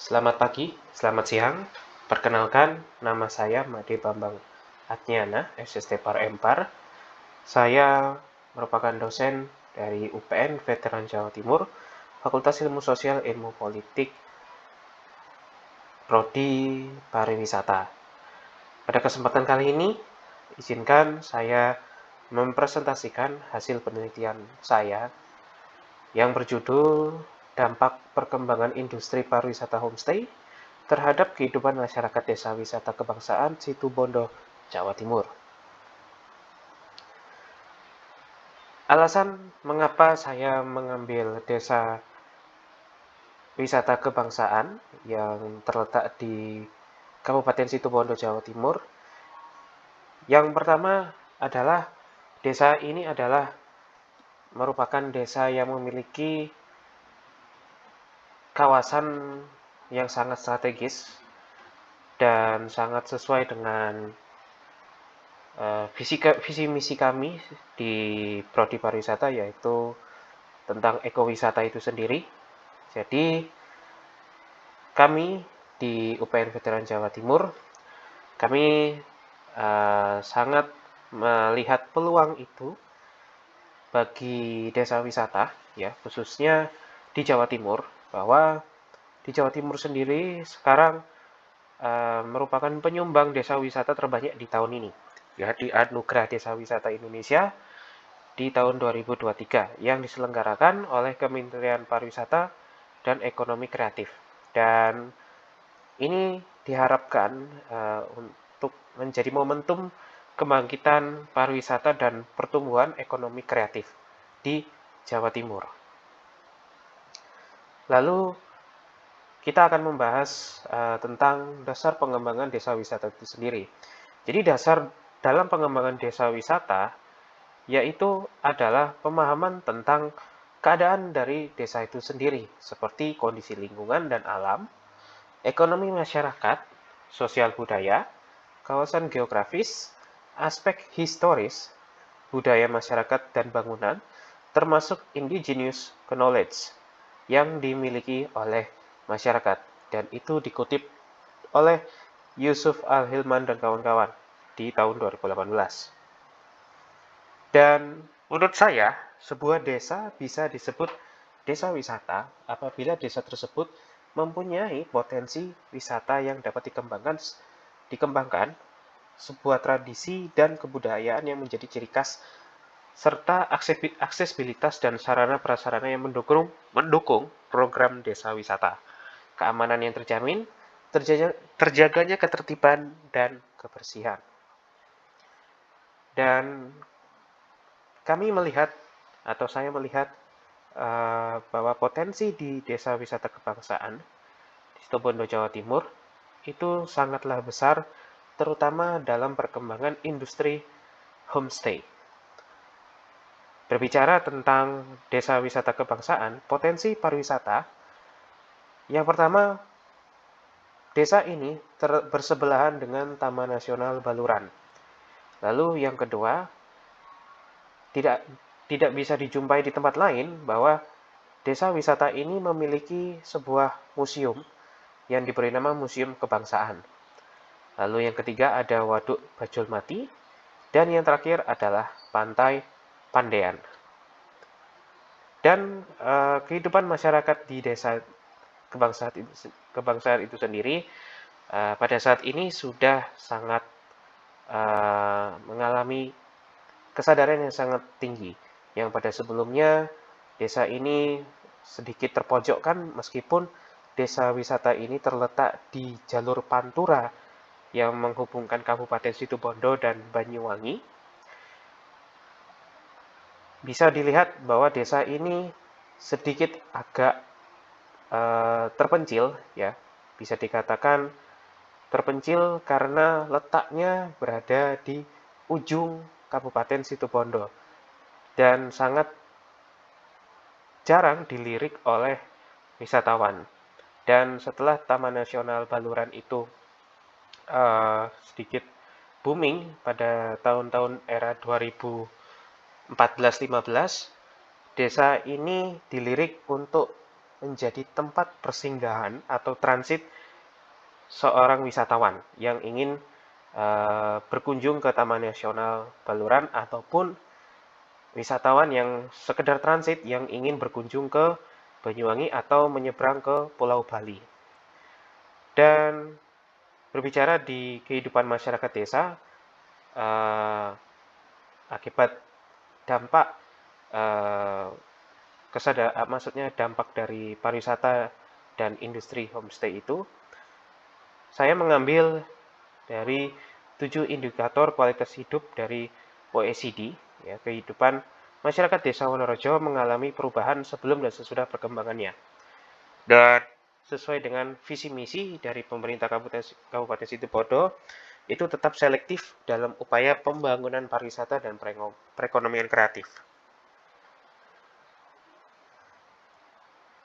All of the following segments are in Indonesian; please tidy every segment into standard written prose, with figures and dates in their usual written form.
Selamat pagi, selamat siang. Perkenalkan, nama saya Made Bambang Atnyana, SST Par Empar. Saya merupakan dosen dari UPN Veteran Jawa Timur, Fakultas Ilmu Sosial Ilmu Politik, Prodi Pariwisata. Pada kesempatan kali ini, izinkan saya mempresentasikan hasil penelitian saya yang berjudul Dampak Perkembangan Industri Pariwisata Homestay terhadap kehidupan masyarakat Desa Wisata Kebangsaan Situbondo, Jawa Timur. Alasan mengapa saya mengambil desa wisata kebangsaan yang terletak di Kabupaten Situbondo, Jawa Timur. Yang pertama adalah desa ini adalah merupakan desa yang memiliki kawasan yang sangat strategis dan sangat sesuai dengan visi misi kami di Prodi Pariwisata, yaitu tentang ekowisata itu sendiri. Jadi kami di UPN Veteran Jawa Timur, kami sangat melihat peluang itu bagi desa wisata, ya, khususnya di Jawa Timur, bahwa di Jawa Timur sendiri sekarang merupakan penyumbang desa wisata terbanyak di tahun ini, ya, di Anugerah Desa Wisata Indonesia di tahun 2023 yang diselenggarakan oleh Kementerian Pariwisata dan Ekonomi Kreatif. Dan ini diharapkan untuk menjadi momentum kebangkitan pariwisata dan pertumbuhan ekonomi kreatif di Jawa Timur. Lalu kita akan membahas tentang dasar pengembangan desa wisata itu sendiri. Jadi dasar dalam pengembangan desa wisata yaitu adalah pemahaman tentang keadaan dari desa itu sendiri, seperti kondisi lingkungan dan alam, ekonomi masyarakat, sosial budaya, kawasan geografis, aspek historis, budaya masyarakat dan bangunan, termasuk indigenous knowledge yang dimiliki oleh masyarakat. Dan itu dikutip oleh Yusuf Al-Hilman dan kawan-kawan di tahun 2018. Dan menurut saya, sebuah desa bisa disebut desa wisata apabila desa tersebut mempunyai potensi wisata yang dapat dikembangkan, sebuah tradisi dan kebudayaan yang menjadi ciri khas, serta aksesibilitas dan sarana-prasarana yang mendukung program desa wisata, keamanan yang terjamin, terjaganya ketertiban dan kebersihan. Dan kami melihat, atau saya melihat, bahwa potensi di desa wisata kebangsaan di Situbondo, Jawa Timur itu sangatlah besar, terutama dalam perkembangan industri homestay. Berbicara tentang desa wisata kebangsaan, potensi pariwisata, yang pertama, desa ini bersebelahan dengan Taman Nasional Baluran. Lalu yang kedua, tidak bisa dijumpai di tempat lain bahwa desa wisata ini memiliki sebuah museum yang diberi nama Museum Kebangsaan. Lalu yang ketiga ada Waduk Bajulmati, dan yang terakhir adalah Pantai Pandean. Dan kehidupan masyarakat di desa kebangsaan itu sendiri pada saat ini sudah sangat mengalami kesadaran yang sangat tinggi, yang pada sebelumnya desa ini sedikit terpojokkan meskipun desa wisata ini terletak di jalur pantura yang menghubungkan Kabupaten Situbondo dan Banyuwangi. Bisa dilihat bahwa desa ini sedikit agak terpencil, ya, bisa dikatakan terpencil karena letaknya berada di ujung Kabupaten Situbondo dan sangat jarang dilirik oleh wisatawan. Dan setelah Taman Nasional Baluran itu sedikit booming pada tahun-tahun era 2014-15, desa ini dilirik untuk menjadi tempat persinggahan atau transit seorang wisatawan yang ingin berkunjung ke Taman Nasional Baluran ataupun wisatawan yang sekedar transit yang ingin berkunjung ke Banyuwangi atau menyeberang ke Pulau Bali. Dan berbicara di kehidupan masyarakat desa, akibat dampak maksudnya dampak dari pariwisata dan industri homestay itu, saya mengambil dari 7 indikator kualitas hidup dari OECD, ya, kehidupan masyarakat Desa Wonorejo mengalami perubahan sebelum dan sesudah perkembangannya. Dan sesuai dengan visi misi dari pemerintah Kabupaten Situbondo, itu tetap selektif dalam upaya pembangunan pariwisata dan perekonomian kreatif.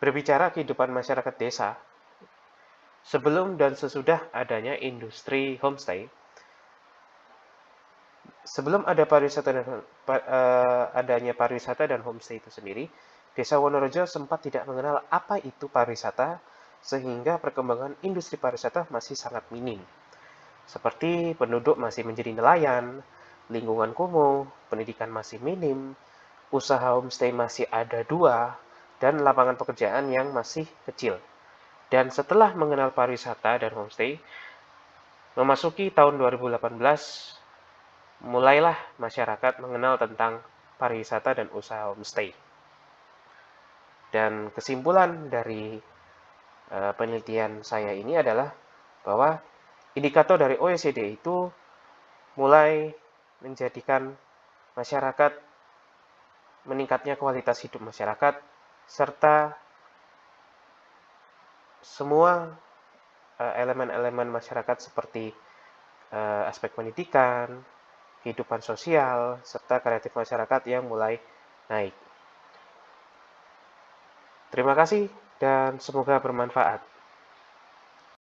Berbicara kehidupan masyarakat desa, sebelum dan sesudah adanya industri homestay, sebelum ada adanya pariwisata dan homestay itu sendiri, Desa Wonorejo sempat tidak mengenal apa itu pariwisata, sehingga perkembangan industri pariwisata masih sangat minim. Seperti penduduk masih menjadi nelayan, lingkungan kumuh, pendidikan masih minim, usaha homestay masih ada 2, dan lapangan pekerjaan yang masih kecil. Dan setelah mengenal pariwisata dan homestay, memasuki tahun 2018, mulailah masyarakat mengenal tentang pariwisata dan usaha homestay. Dan kesimpulan dari penelitian saya ini adalah bahwa indikator dari OECD itu mulai menjadikan masyarakat, meningkatnya kualitas hidup masyarakat, serta semua elemen-elemen masyarakat seperti aspek pendidikan, kehidupan sosial, serta kreatif masyarakat yang mulai naik. Terima kasih dan semoga bermanfaat.